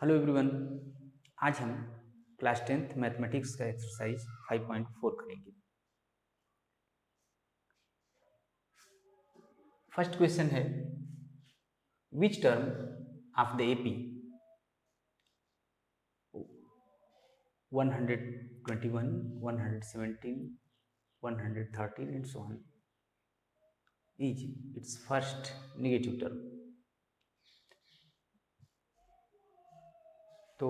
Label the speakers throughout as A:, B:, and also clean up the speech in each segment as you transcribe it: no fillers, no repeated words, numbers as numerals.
A: Hello everyone. आज हम class 10th mathematics का एक्सरसाइज 5.4 करेंगे। फर्स्ट क्वेश्चन है, which term of the AP 121, 117, 113 and so on is it's first negative term. तो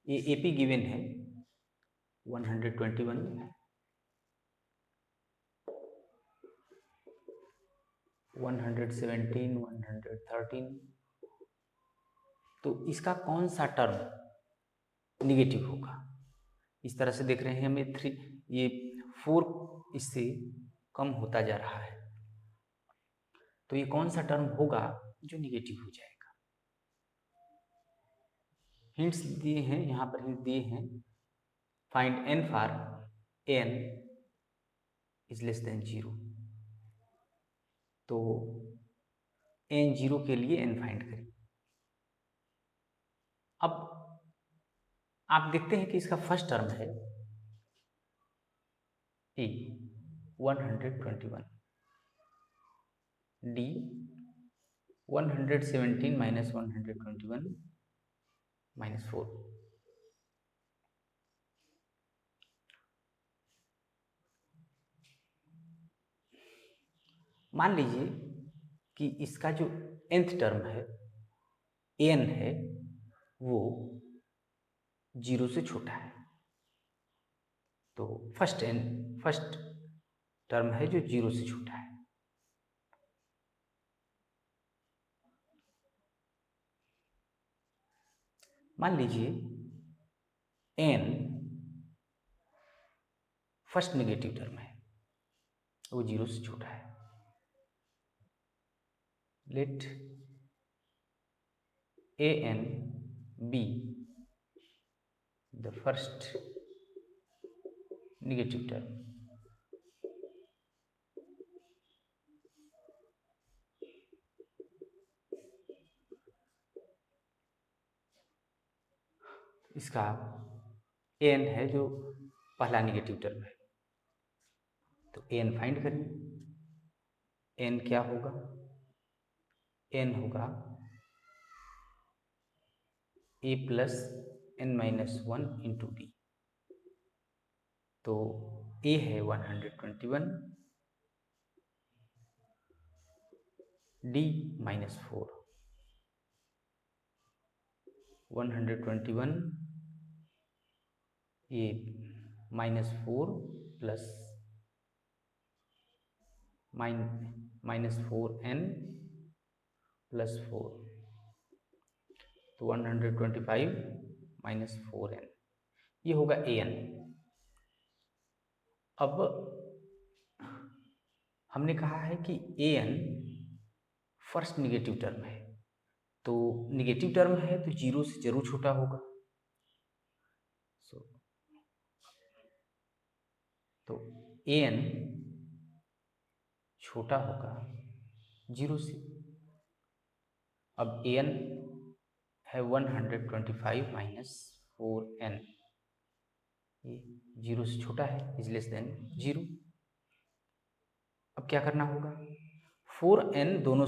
A: ये एपी गिवन है 121, 117, 113। तो इसका कौन सा टर्म निगेटिव होगा? इस तरह से देख रहे हैं हमें ये 4 इससे कम होता जा रहा है, तो ये कौन सा टर्म होगा जो निगेटिव हो जाएगा? हिंट्स दिए हैं, यहाँ पर हिंट दिए हैं, find n for n is less than 0। तो n 0 के लिए n फाइंड करें। अब आप देखते हैं कि इसका फर्स्ट टर्म है a 121, d 117 माइनस 121 माइनस 4। मान लीजिए कि इसका जो nth टर्म है n है वो 0 से छोटा है। तो फर्स्ट टर्म है जो 0 से छोटा है। मान लीजिए n फर्स्ट नेगेटिव टर्म है, वो 0 से छोटा है। Let an be the first negative term। इसका an है जो पहला नेगेटिव टर्म है, तो an फाइंड करिए। n क्या होगा? n होगा a plus n minus 1 into D. तो a है 121, d माइनस 4, 121 ये minus 4 plus minus 4n plus 4, तो 125 माइनस 4n, ये होगा an। अब हमने कहा है कि an फर्स्ट निगेटिव टर्म है, तो निगेटिव टर्म है तो 0 से जरूर छोटा होगा। तो an छोटा होगा 0 से। अब an है 125 माइनस 4n, ये 0 से छोटा है, इज लेस देन 0। अब क्या करना होगा? 4n दोनों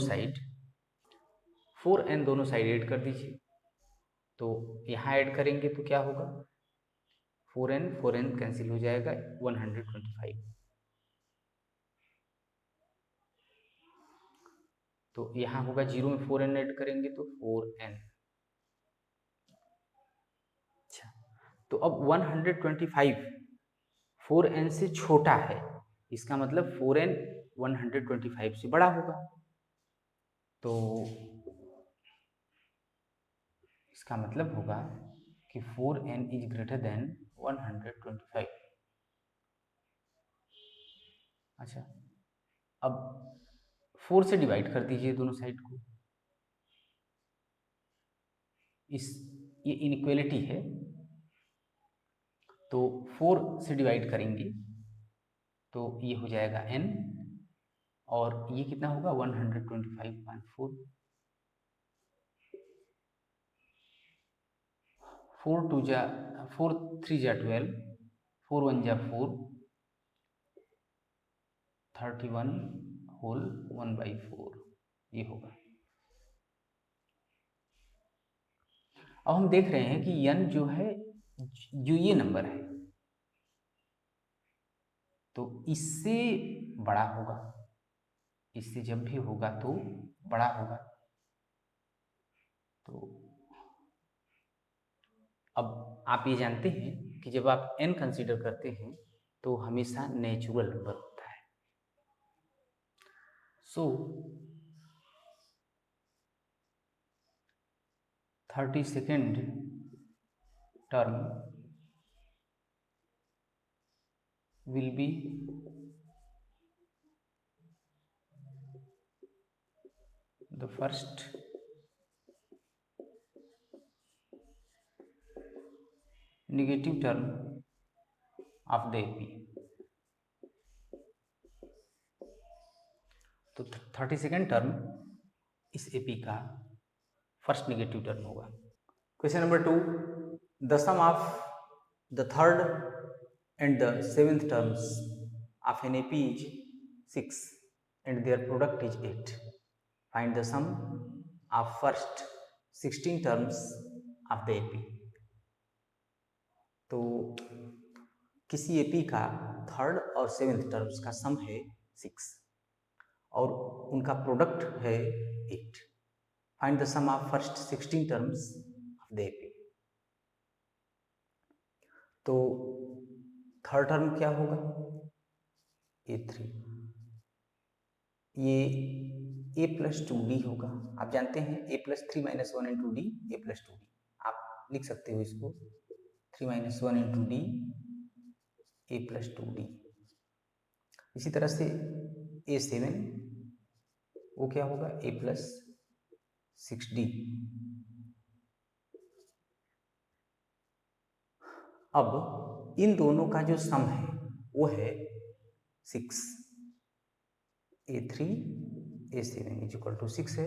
A: साइड ऐड कर दीजिए। तो यहाँ ऐड करेंगे तो क्या होगा? 4n कैंसिल हो जाएगा, 125। तो यहाँ होगा 0 में 4n ऐड करेंगे तो 4n। अच्छा, तो अब 125 4n से छोटा है, इसका मतलब 4n 125 से बड़ा होगा। तो इसका मतलब होगा कि 4n इज ग्रेटर देन 125। अच्छा, अब 4 से डिवाइड कर दीजिए दोनों साइड को। ये इनइक्वालिटी है, तो 4 से डिवाइड करेंगे तो ये हो जाएगा n, और ये कितना होगा? 125/4। 4 2 जा 4 3 जा 12, 4 1 जा 4, 31 होल 1/4 ये होगा। अब हम देख रहे हैं कि n जो है, जो ये नंबर है, तो इससे बड़ा होगा, इससे जब भी होगा तो बड़ा होगा। तो अब आप ये जानते हैं कि जब आप n कंसीडर करते हैं तो हमेशा नेचुरल नंबर होता है। सो 32nd term will be the first negative term of the AP। तो 32nd टर्म इस AP का फर्स्ट नेगेटिव टर्म होगा। Question number 2, the sum of the third and the seventh terms of an AP is 6 and their product is 8. Find the sum of first 16 terms of the AP। तो किसी AP का third और seventh terms का सम है 6 और उनका product है 8। Find the sum of first 16 terms of the AP। तो थर्ड टर्म क्या होगा? A3, ये a प्लस 2d होगा। आप जानते हैं a plus 3 minus 1 into D a plus 2d, आप लिख सकते हो इसको 3 minus 1 into D a plus 2d। इसी तरह से a7 वो क्या होगा? a plus 6d। अब इन दोनों का जो सम है वो है 6। a3 a7 is equal to 6 है,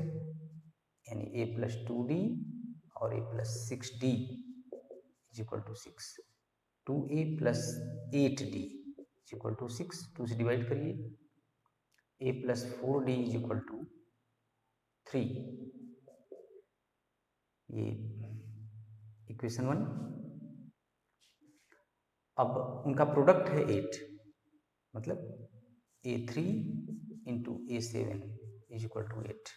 A: यानी a प्लस 2d और a plus 6d is equal to 6। 2a plus 8d is equal to 6, 2 से डिवाइड करिए, a plus 4d is equal to 3, ये इक्वेशन 1। अब उनका प्रोडक्ट है 8, मतलब a3 into a7 is equal to 8।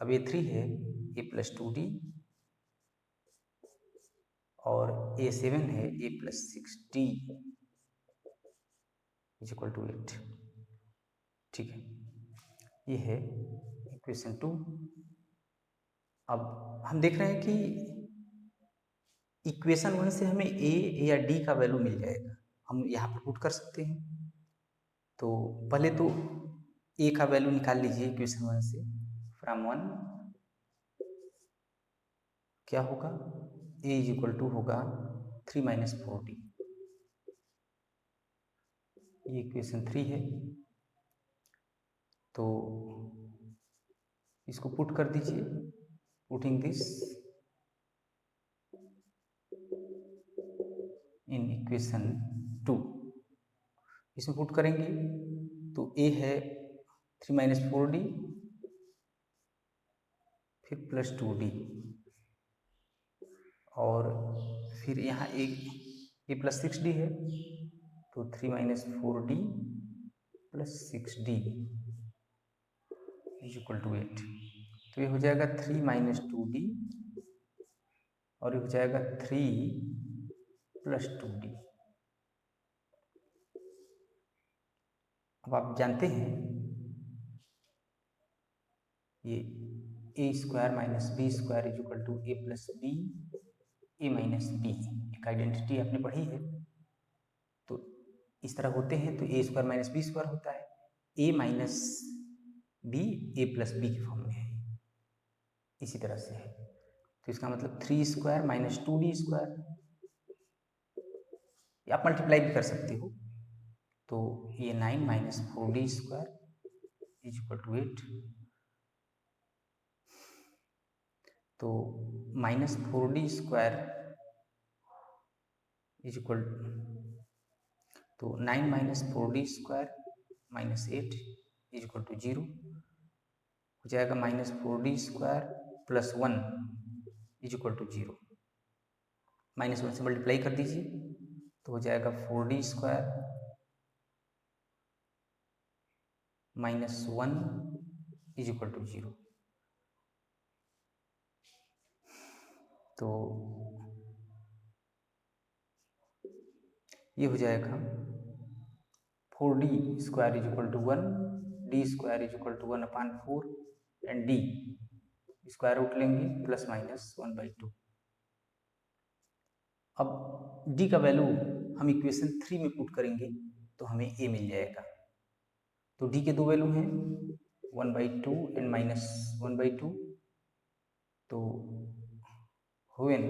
A: अब a3 है a प्लस 2d और a7 है a plus 6d is equal to 8। ठीक है, ये है इक्वेशन 2। अब हम देख रहे हैं कि इक्वेशन 1 से हमें a या d का वैल्यू मिल जाएगा, हम यहाँ पर पुट कर सकते हैं। तो पहले तो a का वैल्यू निकाल लीजिए इक्वेशन 1 से। फ्रॉम 1 क्या होगा? a इज इक्वल टू होगा 3 माइनस 4d, ये इक्वेशन 3 है। तो इसको पुट कर दीजिए, पुटिंग दिस इन इक्वेशन 2। इसमें पुट करेंगे तो a है 3 माइनस 4d, फिर प्लस 2d, और फिर यहाँ एक a प्लस 6d है, तो 3 minus 4d plus 6d is equal to 8। तो ये हो जाएगा 3 माइनस 2d और ये हो जाएगा 3 प्लस 2d। अब आप जानते हैं ये a square minus B square is equal to a plus B a minus B, एक आइडेंटिटी आपने पढ़ी है। तो इस तरह होते हैं तो a square minus B square होता है, a minus B a plus B के फॉर्म में है, इसी तरह से है। तो इसका मतलब 3 स्क्वायर माइनस 2d स्क्वायर, आप मल्टीप्लाई भी कर सकते हो। तो ये 9 minus 4d square is equal to 8। तो minus 4d square is equal तो 9 माइनस 4d² minus 8 is equal to 0 हो जाएगा। Minus 4d² plus 1 is equal to 0। Minus 1 से मल्टीप्लाई कर दीजिए तो हो जाएगा 4d² minus 1 is equal to 0। तो ये हो जाएगा 4d² is equal to 1, d² is equal to 1/4 and d square root लेंगे प्लस माइनस 1/2। अब d का वैल्यू हम इक्वेशन 3 में पुट करेंगे तो हमें a मिल जाएगा। तो d के दो वैल्यू हैं 1/2 एंड माइनस 1/2। तो when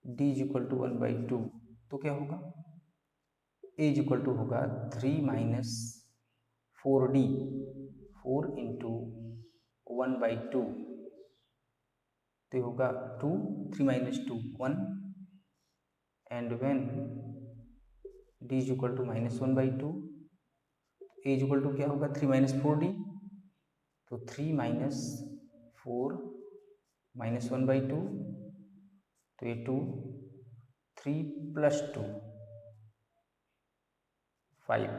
A: d is equal to 1/2 तो क्या होगा, a इज इक्वल टू होगा 3 माइनस 4d, 4 इंटू 1/2 तो होगा 2, 3 minus 2 1 and when d is equal to minus 1/2 a is equal टू क्या होगा 3 माइनस 4d, तो 3 माइनस 4 माइनस 1/2 तो ये 2, 3 प्लस 2 5।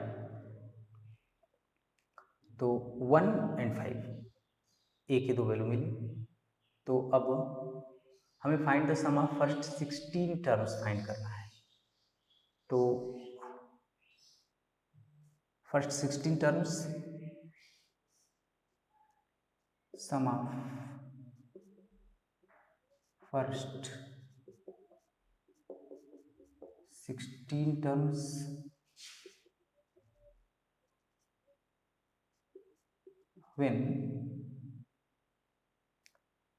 A: तो 1 एंड 5 a के दो वैल्यू मिले। तो अब हमें find the sum of first 16 terms find करना है। तो first 16 terms sum of first 16 terms when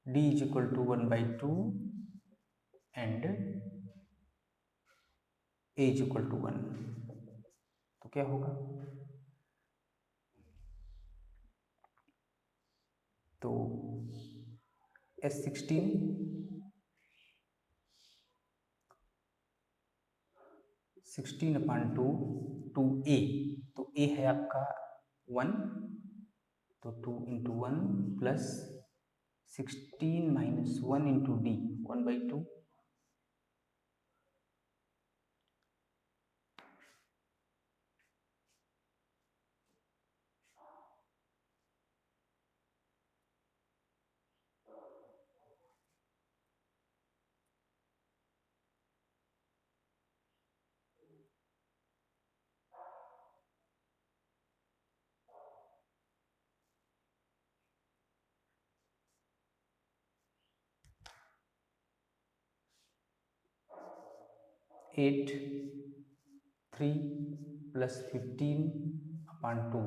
A: d is equal to 1/2 and a is equal to 1 तो क्या होगा, तो S16 16/2 2a, तो a है आपका 1 तो 2 into 1 plus 16 minus 1 into d 1/2 8 3 plus 15/2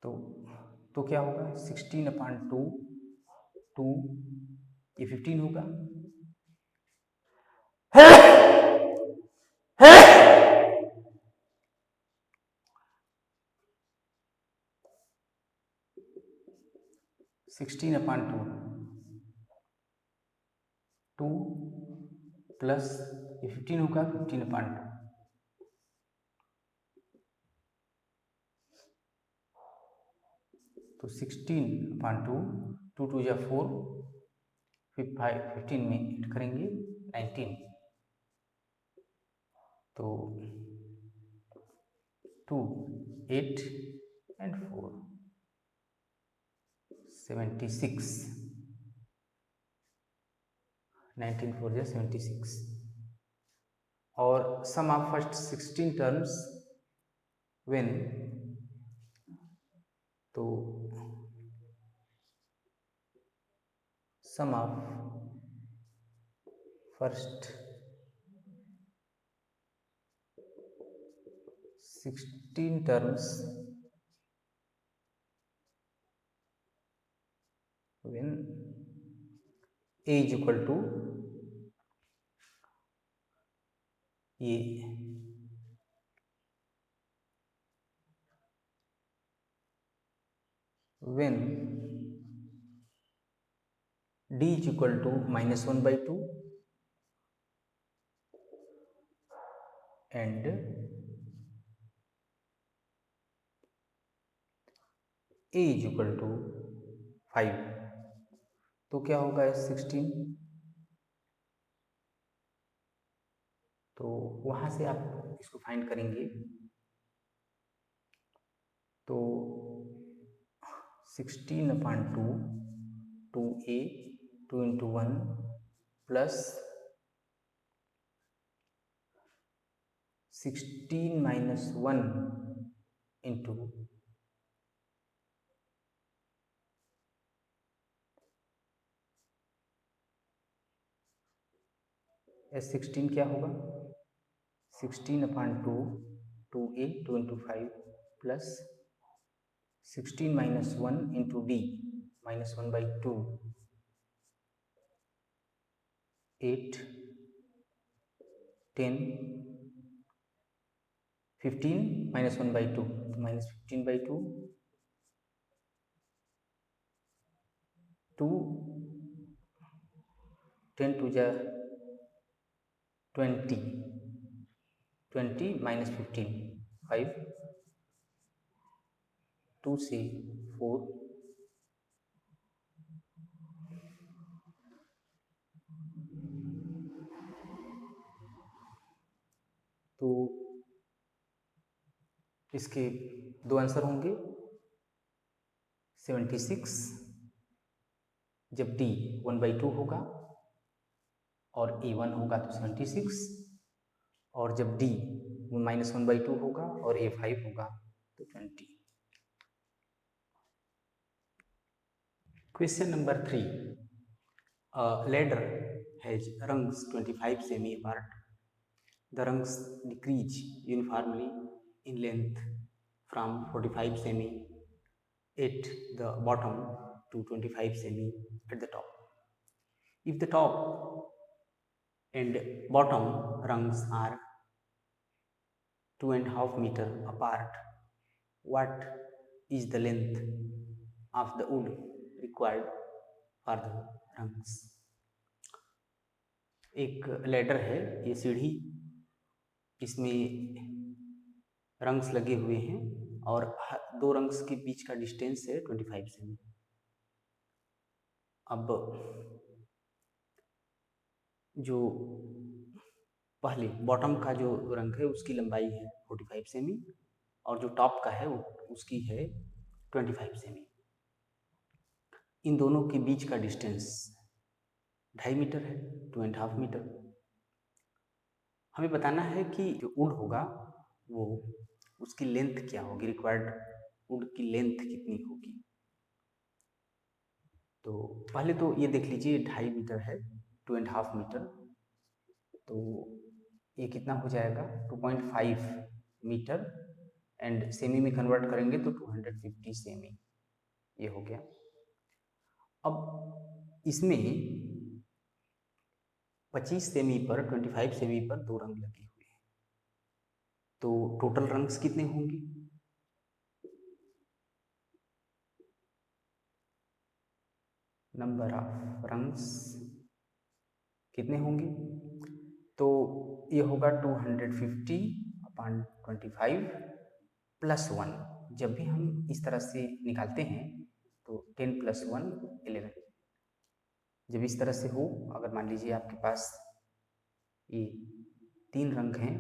A: तो क्या होगा 16/2 2 ये 15 होगा 16/2 2 प्लस ये 15 होगा 15/2 तो 16/2 2 2 या 4 15 में ऐड करेंगे 19 तो 2 8 एंड 4 76 19 4 या 76 और sum of first 16 terms when तो sum of first 16 terms when a is equal to ये when d is equal to -1/2 and a is equal to 5, तो क्या होगा 16। तो वहाँ से आप इसको फाइंड करेंगे तो 16/2 2a 2 into 1 plus 16 minus 1 into S16 क्या होगा 16/2 2a 2 into 5 plus 16 minus 1 into d -1/2 8 10 15 -1/2 -15/2 2 10 to the 20 20 minus 15 5 2 से 4 तो इसके दो आंसर होंगे 76 जब d 1/2 होगा और a1 होगा तो 76 और जब d -1/2 होगा और a5 होगा तो 20। Question number 3, a ladder has rungs 25 semi apart. The rungs decrease uniformly in length from 45 semi at the bottom to 25 semi at the top. If the top and bottom rungs are 2.5 meter apart, what is the length of the wood required for the rungs? एक ladder है, ये सीढ़ी, इसमें rungs लगे हुए हैं और दो रंग्स के बीच का डिस्टेंस है 25 सेमी। अब जो पहले बॉटम का जो रंग है उसकी लंबाई है 45 सेमी और जो टॉप का है उसकी है 25 सेमी। इन दोनों के बीच का डिस्टेंस 2.5 मीटर है, 2.5 मीटर। हमें बताना है कि जो वुड होगा वो उसकी लेंथ क्या होगी, रिक्वायर्ड वुड की लेंथ कितनी होगी। तो पहले तो ये देख लीजिए 2.5 मीटर है, 2.5 मीटर, तो ये कितना हो जाएगा 2.5 मीटर एंड सेमी में कन्वर्ट करेंगे तो 250 सेमी, ये हो गया। अब इसमें 25 सेमी पर 25 सेमी पर दो रंग लगे हुए हैं, तो टोटल रंग्स कितने होंगे, नंबर ऑफ रंग्स कितने होंगे, तो ये होगा 250/25 प्लस 1। जब भी हम इस तरह से निकालते हैं तो 10 + 1 11। जब इस तरह से हो, अगर मान लीजिए आपके पास ये 3 रंग हैं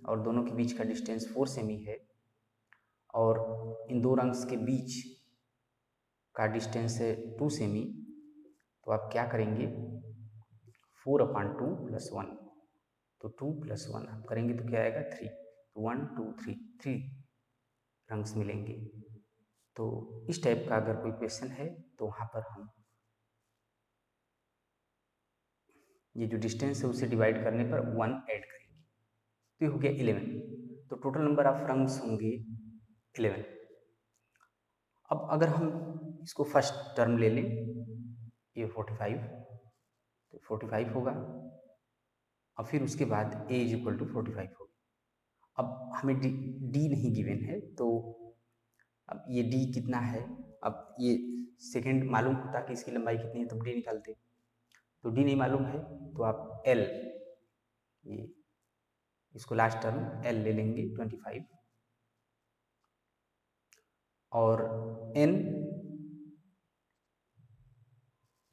A: और दोनों के बीच का डिस्टेंस 4 सेमी है और इन दो रंग्स के बीच का डिस्टेंस है 2 सेमी, तो आप क्या करेंगे 4/2 + 1, तो 2 + 1 आप करेंगे तो क्या आएगा 3, तो 1 2 3 रंग्स मिलेंगे। तो इस टाइप का अगर कोई क्वेश्चन है तो वहाँ पर हम ये जो डिस्टेंस है उसे डिवाइड करने पर 1 ऐड करेंगे, तो ये हो गया 11। तो टोटल नंबर ऑफ रंग्स होंगे 11। अब अगर हम इसको फर्स्ट टर्म ले लें, ये 45, तो 45 होगा और फिर उसके बाद a इज इक्वल टू 45 होगी। अब हमें d नहीं गिवन है, तो अब ये d कितना है, अब ये सेकेंड मालूम होता कि इसकी लंबाई कितनी है तो d निकालते, तो d नहीं मालूम है तो आप l, ये इसको लास्ट टर्म l ले लेंगे 25, और n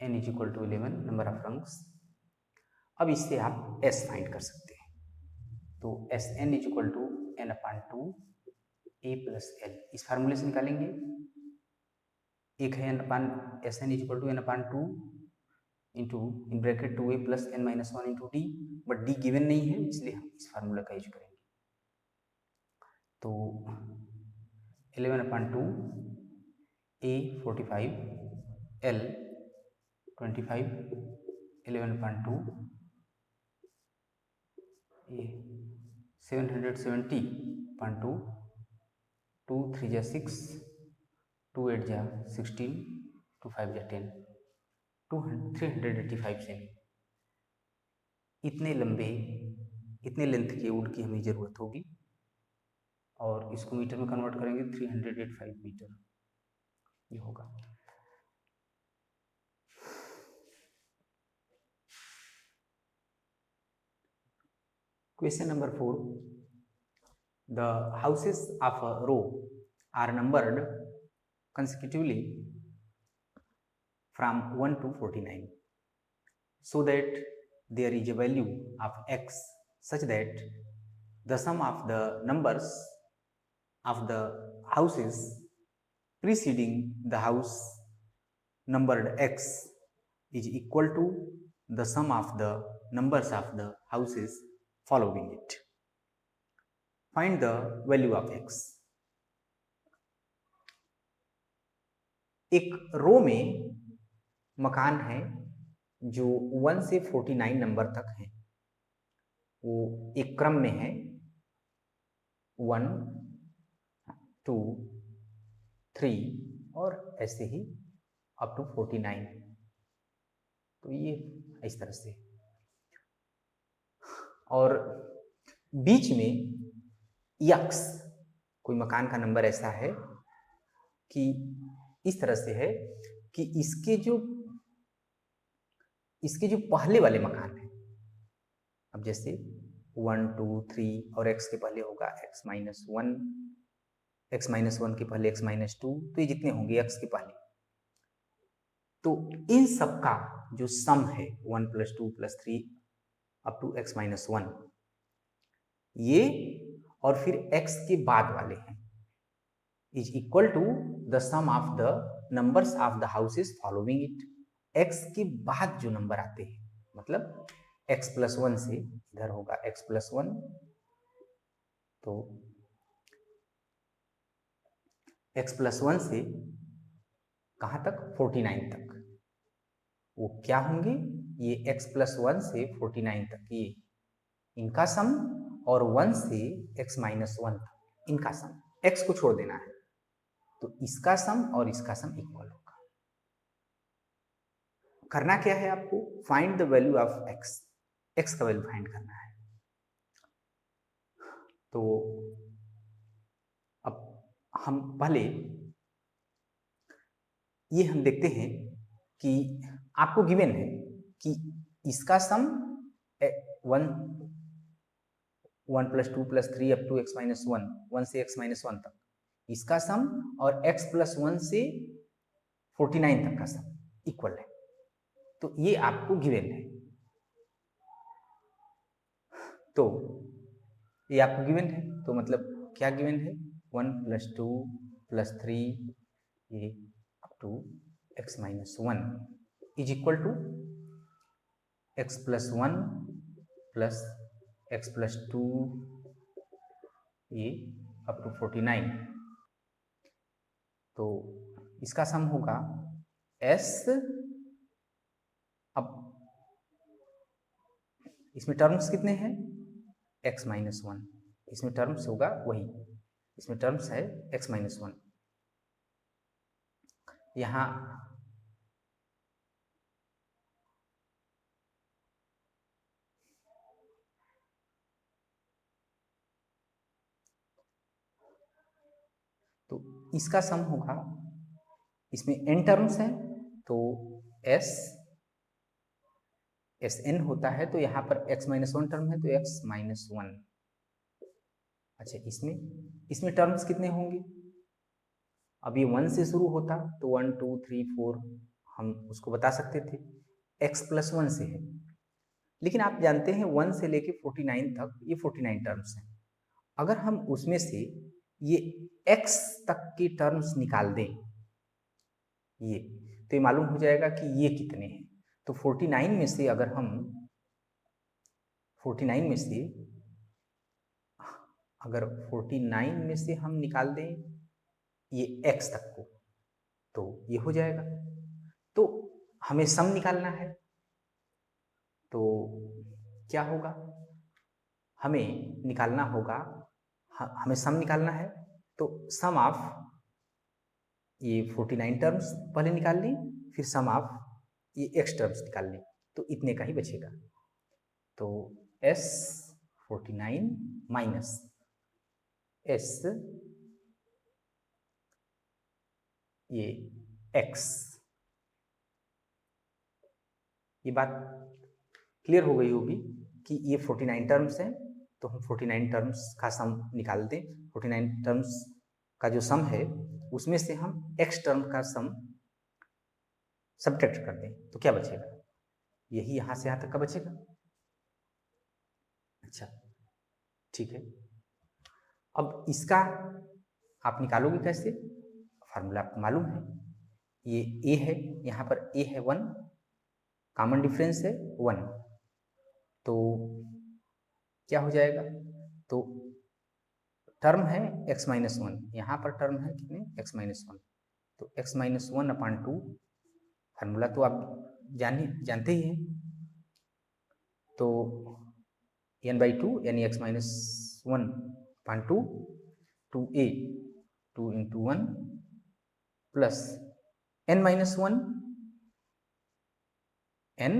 A: is equal to 11 number of rungs. अब इससे आप s फाइंड कर सकते हैं, तो S N is equal to n upon 2 a plus l, इस फार्मूले से निकालेंगे। एक है n upon S N is equal to n upon 2 into in bracket 2a plus n minus 1 into D, but D given नहीं है इसलिए हम इस फार्मूला का यूज करेंगे। तो 11 अपान 2 a 45 l 25, 11 अपान 2 a 770 अपान 2, 2 3 जा 6, 2 8 जा 16, 2 5 जा 10, 385 सेमी। इतने लंबे, इतने लेंथ के वुड की हमें ज़रूरत होगी, और इसको मीटर में कन्वर्ट करेंगे 385 मीटर ये होगा। Question number 4, the houses of a row are numbered consecutively from 1 to 49 so that there is a value of x such that the sum of the numbers of the houses preceding the house numbered x is equal to the sum of the numbers of the houses following it. Find the value of x. एक रो में मकान है जो 1 से 49 number तक है, वो एक क्रम में है, 1 2 3 और ऐसे ही अप टू 49। तो ये इस तरह से, और बीच में यक्स कोई मकान का नंबर ऐसा है कि इस तरह से है कि इसके जो पहले वाले मकान है, अब जैसे 1 2 3 और x के पहले होगा x माइनस 1, x माइनस 1 के पहले x माइनस 2, तो ये जितने होंगे x के पहले, तो इन सब का जो सम है 1 plus 2 plus 3 up to x minus 1, ये और फिर x के बाद वाले हैं, is equal to the sum of the numbers of the houses following it. x के बाद जो नंबर आते हैं, मतलब x प्लस 1 से इधर होगा x प्लस 1, तो x प्लस 1 से कहाँ तक, 49 तक, वो क्या होंगे, ये x प्लस 1 से 49 तक ये इनका सम, और 1 से x माइनस 1 तक इनका सम, x को छोड़ देना है, तो इसका सम और इसका सम इक्वल होगा। करना क्या है आपको, find the value of x, x का वैल्यू फाइंड करना है। तो अब हम पहले ये हम देखते हैं कि आपको गिवन है कि इसका sum 1 plus 2 plus 3 up to x minus 1, 1 से x माइनस 1 तक इसका सम, और x प्लस 1 से 49 तक का सम इक्वल है, तो ये आपको गिवन है। तो ये आपको गिवन है, तो मतलब क्या गिवन है, 1 प्लस 2 प्लस 3 ये up to x minus 1 is equal to x plus 1 plus x plus 2 ये अप टू 49, तो इसका सम होगा s, अब इसमें टर्म्स कितने हैं, x माइनस 1, इसमें टर्म्स होगा वही, इसमें टर्म्स है x माइनस 1, यहाँ इसका सम होगा, इसमें n टर्म्स हैं तो Sn होता है, तो यहाँ पर x माइनस 1 टर्म है तो x माइनस 1। अच्छा, इसमें टर्म्स कितने होंगे? अब ये 1 से शुरू होता तो 1 2 3 4 हम उसको बता सकते थे, x प्लस 1 से है, लेकिन आप जानते हैं 1 से लेके 49 तक ये 49 टर्म्स हैं। अगर हम उसमें से ये x तक की टर्म्स निकाल दें, ये तो ये मालूम हो जाएगा कि ये कितने हैं। तो 49 में से अगर हम 49 में से अगर 49 में से हम निकाल दें ये x तक को, तो ये हो जाएगा। तो हमें सम निकालना है, तो क्या होगा, हमें निकालना होगा, हमें सम निकालना है, तो सम ऑफ ये 49 टर्म्स पहले निकाल ली, फिर सम ऑफ ये x टर्म्स निकाल ली, तो इतने का ही बचेगा। तो s 49 माइनस s ये x, ये बात क्लियर हो गई होगी कि ये 49 टर्म्स हैं, तो हम 49 टर्म्स का सम निकाल दें। 49 टर्म्स का जो सम है उसमें से हम x टर्म का सम सब्ट्रैक्ट कर दें, तो क्या बचेगा? यही यहाँ से यहाँ तक का बचेगा। अच्छा, ठीक है। अब इसका आप निकालोगे कैसे? फार्मूला आपको मालूम है, ये a है, यहाँ पर a है 1, कॉमन डिफरेंस है 1, तो क्या हो जाएगा? तो टर्म है x माइनस 1, यहाँ पर टर्म है कितने? x माइनस 1, तो x माइनस 1 अपॉन 2, फार्मूला तो आप जानते ही हैं, तो n/2 यानी x minus 1 upon 2, 2a 2 into 1 plus n minus 1, n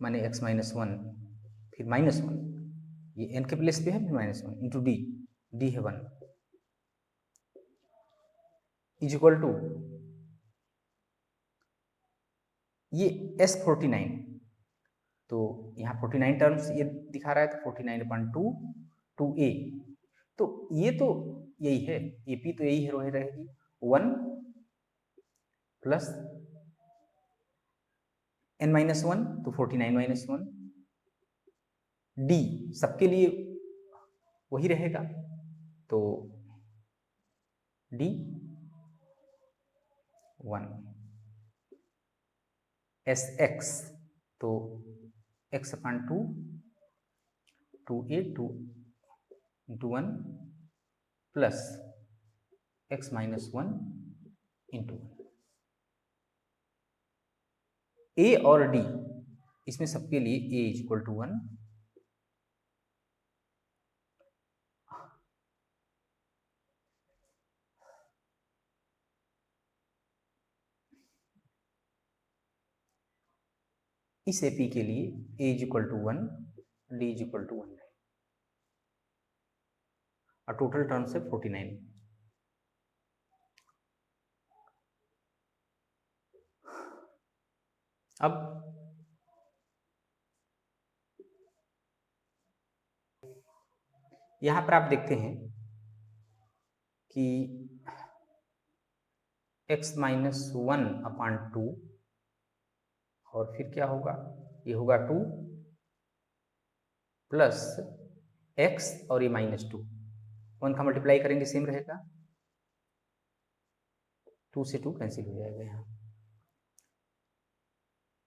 A: माने x माइनस 1 फिर माइनस 1, ये n के प्लेस पे है, फिर माइनस 1 इंटू d है 1 इज इक्वल टू ये S49, तो यहाँ 49 टर्म्स ये दिखा रहा है, तो 49/2 2a, तो ये तो यही है, ये p तो यही है, रहेगी 1 प्लस n माइनस 1, तो 49 माइनस 1, d सबके लिए वही रहेगा, तो d 1 sx, तो x upon 2 2a 2 into 1 plus x minus 1 into 1, a और d इसमें सबके लिए a इज इक्वल टू 1, इस AP के लिए a is equal to 1 d is equal to 1 है, और टोटल टर्म्स है 49। अब यहां पर आप देखते हैं कि x माइनस 1 अपॉन 2, और फिर क्या होगा, ये होगा 2 प्लस x और ये माइनस 2, 1 का मल्टीप्लाई करेंगे सेम रहेगा, 2 से 2 कैंसिल हो जाएगा, यहाँ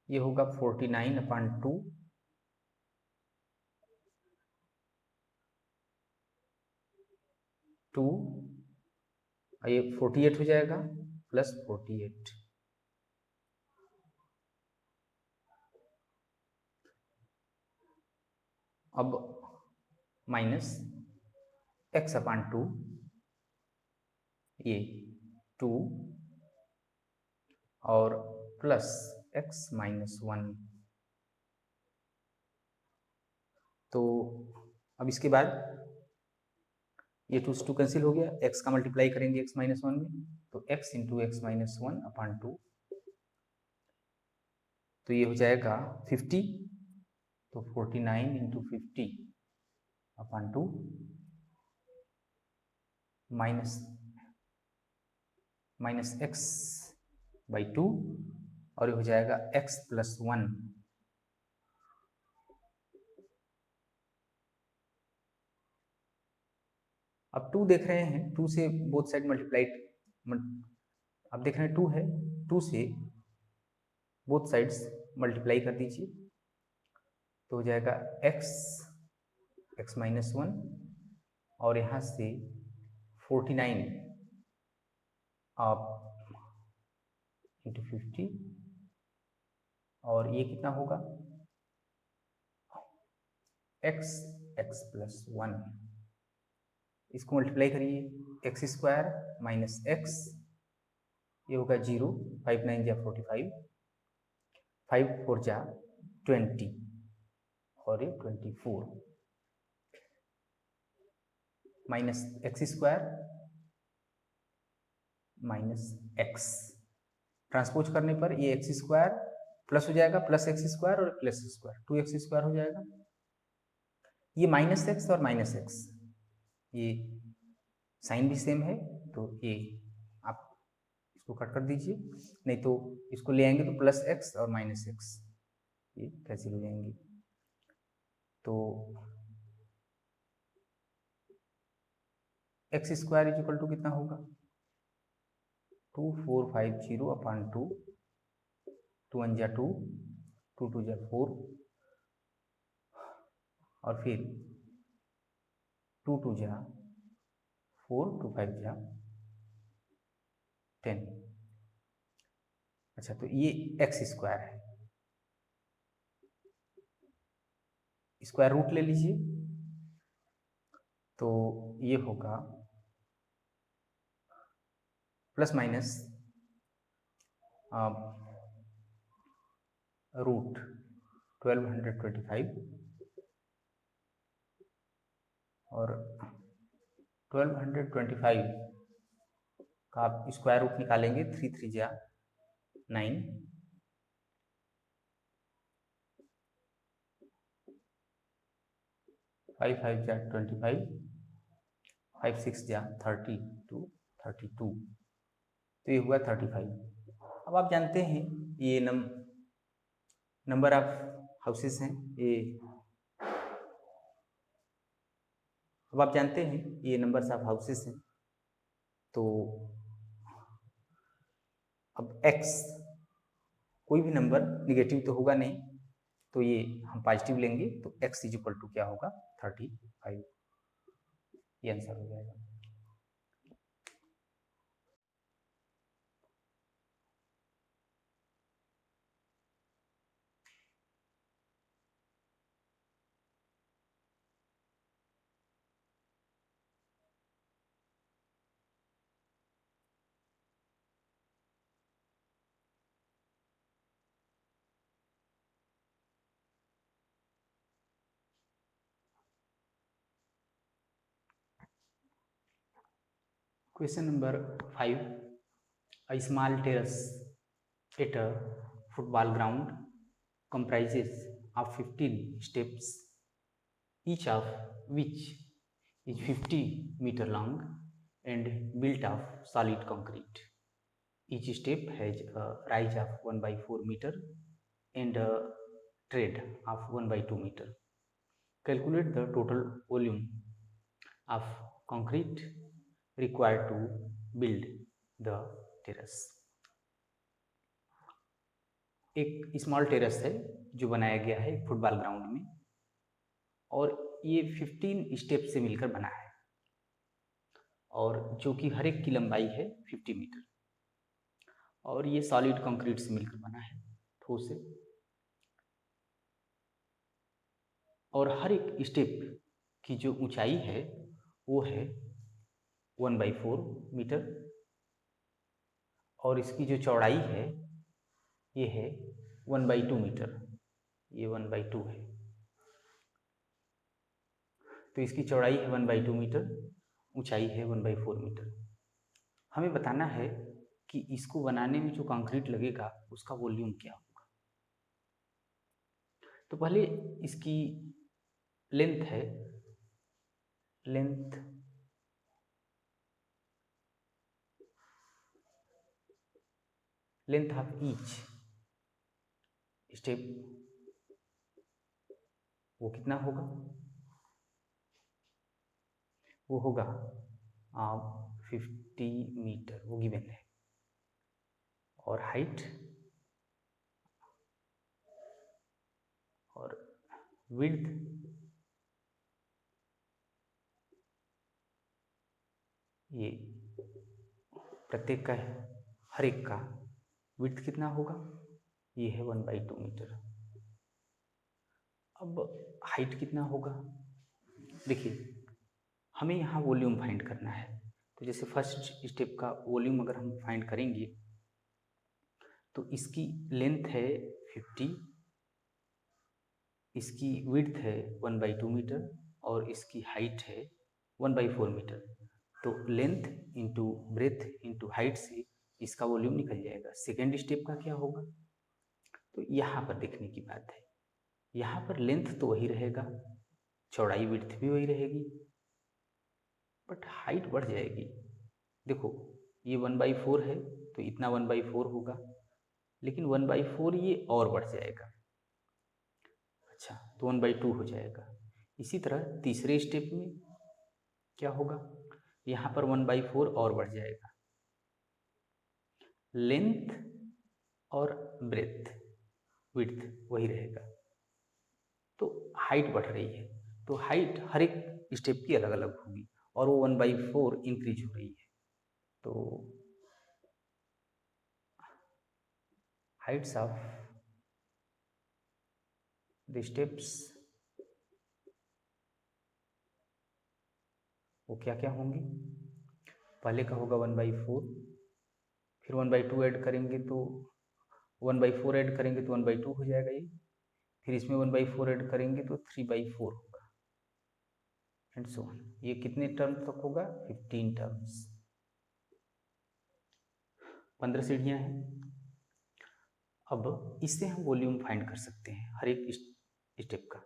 A: ये होगा 49 अपॉन 2 2, ये 48 हो जाएगा प्लस 48, अब माइनस x अपॉन 2, ये 2 और प्लस x माइनस 1, तो अब इसके बाद ये 2 से 2 कैंसिल हो गया, x का मल्टीप्लाई करेंगे x माइनस 1 में, तो x into x minus 1 upon 2, तो ये हो जाएगा 50, तो 49 into 50 upon 2 minus x by 2, और ये हो जाएगा x प्लस 1। अब 2 देख रहे हैं, 2 से बोथ साइड मल्टीप्लाइड, अब देख रहे हैं 2 है, 2 से बोथ साइड्स मल्टीप्लाई कर दीजिए, तो हो जाएगा एक्स माइनस 1, और यहाँ से 49 आप इंटू 50, और ये कितना होगा एक्स प्लस 1, इसको मल्टीप्लाई करिए, एक्स स्क्वायर माइनस एक्स, ये होगा 0, 5 9 जा 45, 5 4 जा 20, और ये 24, minus x square minus x, transpose करने पर ये एक्स स्क्वायर प्लस हो जाएगा, प्लस एक्स स्क्वायर और प्लस स्क्वायर, 2x स्क्वायर हो जाएगा, ये माइनस एक्स और माइनस एक्स, ये साइन भी सेम है, तो ये आप इसको कट कर दीजिए, नहीं तो इसको ले आएंगे तो प्लस एक्स और माइनस एक्स ये कैंसिल हो जाएंगे, तो X square is equal to कितना होगा 2450 अपॉन 2, 2 1 जा 2, 2 2 जा 4, और फिर 2 2 जा 4, 2 5 जा 10। अच्छा, तो ये एक्स स्क्वायर है, स्क्वायर रूट ले लीजिए, तो ये होगा प्लस माइनस रूट 1225, और 1225 का आप स्क्वायर रूट निकालेंगे, 3 3 जा 9, 5 5 जा 25, 5 6 जा 32, तो ये हुआ 35। अब आप जानते हैं ये नंबर ऑफ हाउसेस हैं, ये अब आप जानते हैं ये नंबर्स ऑफ हाउसेस हैं, तो अब x कोई भी नंबर निगेटिव तो होगा नहीं, तो ये हम पॉजिटिव लेंगे, तो x इज इक्वल टू क्या होगा 35, ये आंसर हो जाएगा। Question number 5. A small terrace at a football ground comprises of 15 steps, each of which is 50 meter long and built of solid concrete. Each step has a rise of 1/4 meter and a tread of 1/2 meter. Calculate the total volume of concrete required to build the terrace. एक small terrace है जो बनाया गया है football ground में, और ये 15 step से मिलकर बना है, और जो कि हर एक की लंबाई है 50 मीटर, और ये सॉलिड कंक्रीट से मिलकर बना है, ठोस है, और हर एक स्टेप की जो ऊंचाई है वो है 1/4 मीटर, और इसकी जो चौड़ाई है ये है 1/2 मीटर, ये 1/2 है, तो इसकी चौड़ाई है 1/2 मीटर, ऊंचाई है 1/4 मीटर। हमें बताना है कि इसको बनाने में जो कंक्रीट लगेगा उसका वॉल्यूम क्या होगा। तो पहले इसकी लेंथ है, लेंथ ऑफ ईच स्टेप वो कितना होगा, वो होगा 50 मीटर, वो गिवन है। और हाइट और विड्थ ये प्रत्येक का है, हर एक का विड्थ कितना होगा, ये है 1/2 मीटर। अब हाइट कितना होगा, देखिए हमें यहाँ वॉल्यूम फाइंड करना है। तो जैसे फर्स्ट स्टेप का वॉल्यूम अगर हम फाइंड करेंगे तो इसकी लेंथ है 50, इसकी विड्थ है 1/2 मीटर और इसकी हाइट है 1/4 मीटर। तो length into breadth into height से इसका वॉल्यूम निकल जाएगा। सेकेंड स्टेप का क्या होगा, तो यहाँ पर देखने की बात है, यहाँ पर लेंथ तो वही रहेगा, चौड़ाई विड्थ भी वही रहेगी, बट हाइट बढ़ जाएगी। देखो ये 1/4 है तो इतना 1/4 होगा, लेकिन 1/4 ये और बढ़ जाएगा, अच्छा तो 1/2 हो जाएगा। इसी तरह तीसरे स्टेप में क्या होगा, यहाँ पर 1/4 और बढ़ जाएगा, लेंथ और ब्रेथ विड्थ वही रहेगा, तो हाइट बढ़ रही है। तो हाइट हर एक स्टेप की अलग अलग होगी और वो 1/4 इंक्रीज हो रही है। तो हाइट्स ऑफ द स्टेप्स वो क्या क्या होंगी, पहले का होगा 1/4, फिर 1/2 ऐड करेंगे तो 1/4 ऐड करेंगे तो 1/2 हो जाएगा ये, फिर इसमें 1/4 ऐड करेंगे तो 3/4 होगा, एंड सो ऑन। ये कितने टर्म तक होगा, 15 टर्म्स, 15 सीढ़ियाँ हैं। अब इससे हम वॉल्यूम फाइंड कर सकते हैं हर एक स्टेप का।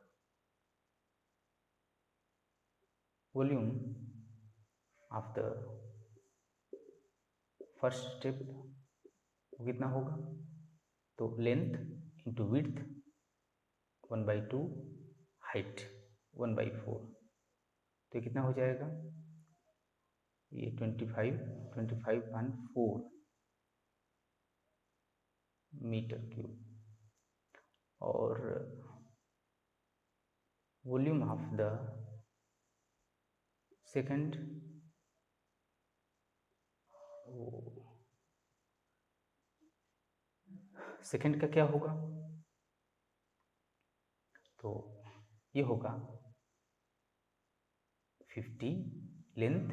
A: Volume of the first step कितना होगा, तो लेंथ इंटू विड्थ 1/2, हाइट 1/4, तो ये कितना हो जाएगा, ये 25.4 मीटर क्यूब। और volume of the second, second का क्या होगा, तो ये होगा 50, लेंथ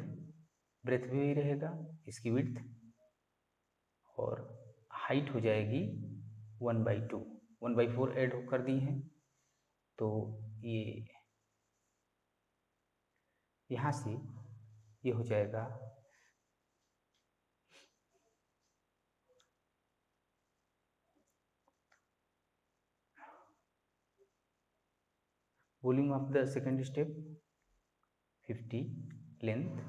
A: ब्रेथ भी वही रहेगा, इसकी विड्थ, और हाइट हो जाएगी 1/2, 1/4 ऐड कर दी है, तो ये यहाँ से ये हो जाएगा volume of the second step 50, length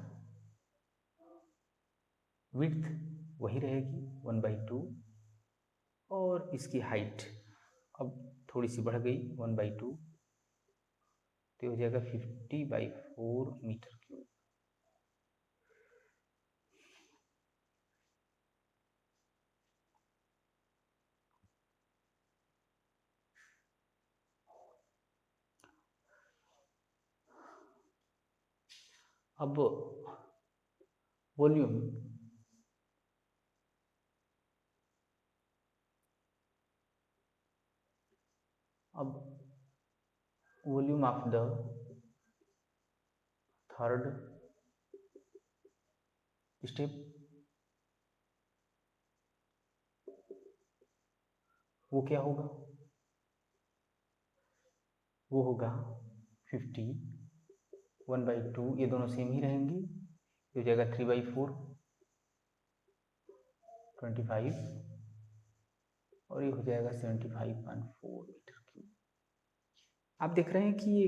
A: width वही रहेगी 1/2, और इसकी हाइट अब थोड़ी सी बढ़ गई 1/2, तो हो जाएगा 50/4 मीटर क्यूब। अब volume of the third step वो क्या होगा, वो होगा 50, 1/2, ये दोनों सेम ही रहेंगी, हो जाएगा 3/4 25 और ये हो जाएगा 75.4 मीटर क्यूब। आप देख रहे हैं कि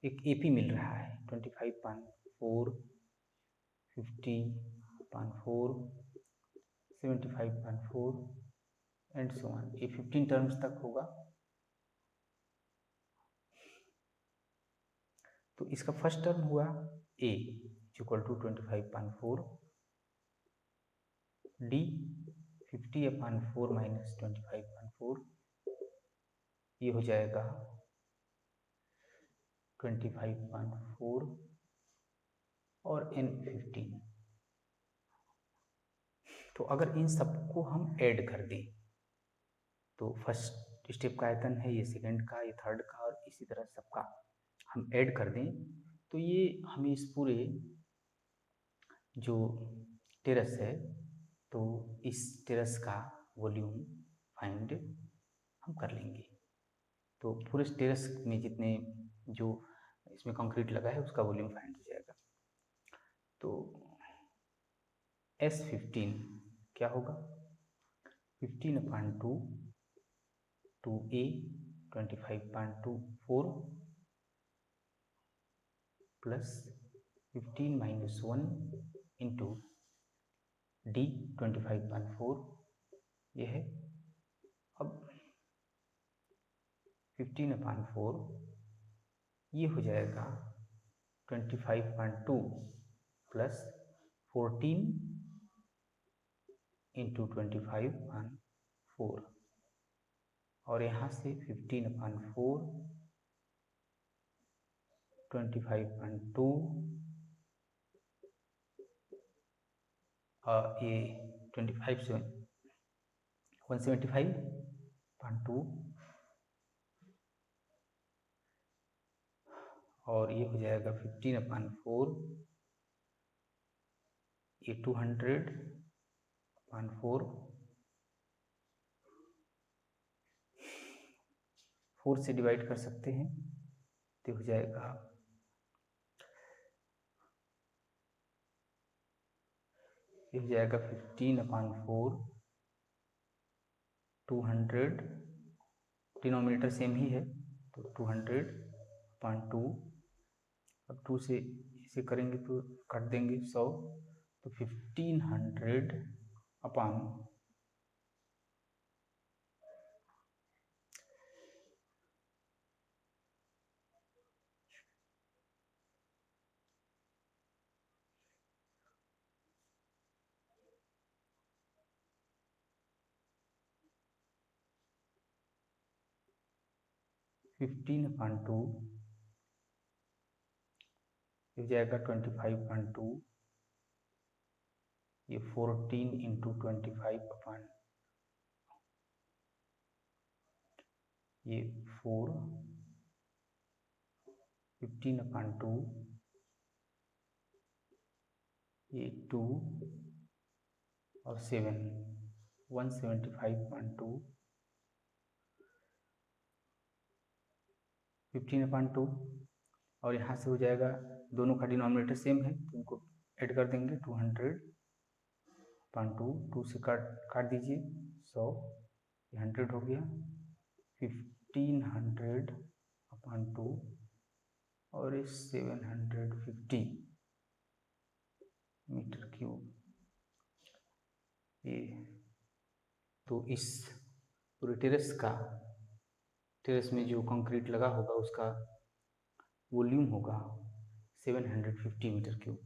A: एक एपी मिल रहा है 25.4 50.4 75.4 एंड सो ऑन, ये 15 टर्म्स तक होगा। तो इसका फर्स्ट टर्म हुआ a equal to 25.4 d 50/4 minus 25.4, ये हो जाएगा 25.4 और n 15। तो अगर इन सबको हम ऐड कर दें तो फर्स्ट स्टेप का आयतन है, ये सेकंड का, ये थर्ड का, और इसी तरह सबका हम ऐड कर दें तो ये हमें इस पूरे जो टेरेस है तो इस टेरेस का वॉल्यूम फाइंड हम कर लेंगे। तो पूरे टेरेस में जितने जो इसमें कंक्रीट लगा है उसका वॉल्यूम फाइंड हो जाएगा। तो S15 क्या होगा 15/2 2a 25.24 plus 15 minus 1 into d 25.4 ये है। अब 15/4 ये हो जाएगा 25.2 प्लस 14 इंटू 25/4 और यहाँ से 15/4 25.2 ये 175.2 और ये हो जाएगा 15/4 ये 200/4 4 से डिवाइड कर सकते हैं तो हो जाएगा ये हो जाएगा 15/4 200 डिनोमिनेटर सेम ही है तो 200/2 अब 2 से इसे करेंगे तो काट देंगे 100 तो 1500 अपॉन 15/2 हो जाएगा 25/2 ये 14 इंटू 25 अपॉन ये 4 15/2 ये 2 और 7 175.2 15/2 और यहाँ से हो जाएगा दोनों का डिनोमिनेटर सेम है तो इनको ऐड कर देंगे 200/2 2 से काट दीजिए 100 100 हो गया 1500/2 और इस 750 मीटर क्यूब ये। तो इस पूरे टेरेस में जो कंक्रीट लगा होगा उसका वॉल्यूम होगा 750 मीटर क्यूब।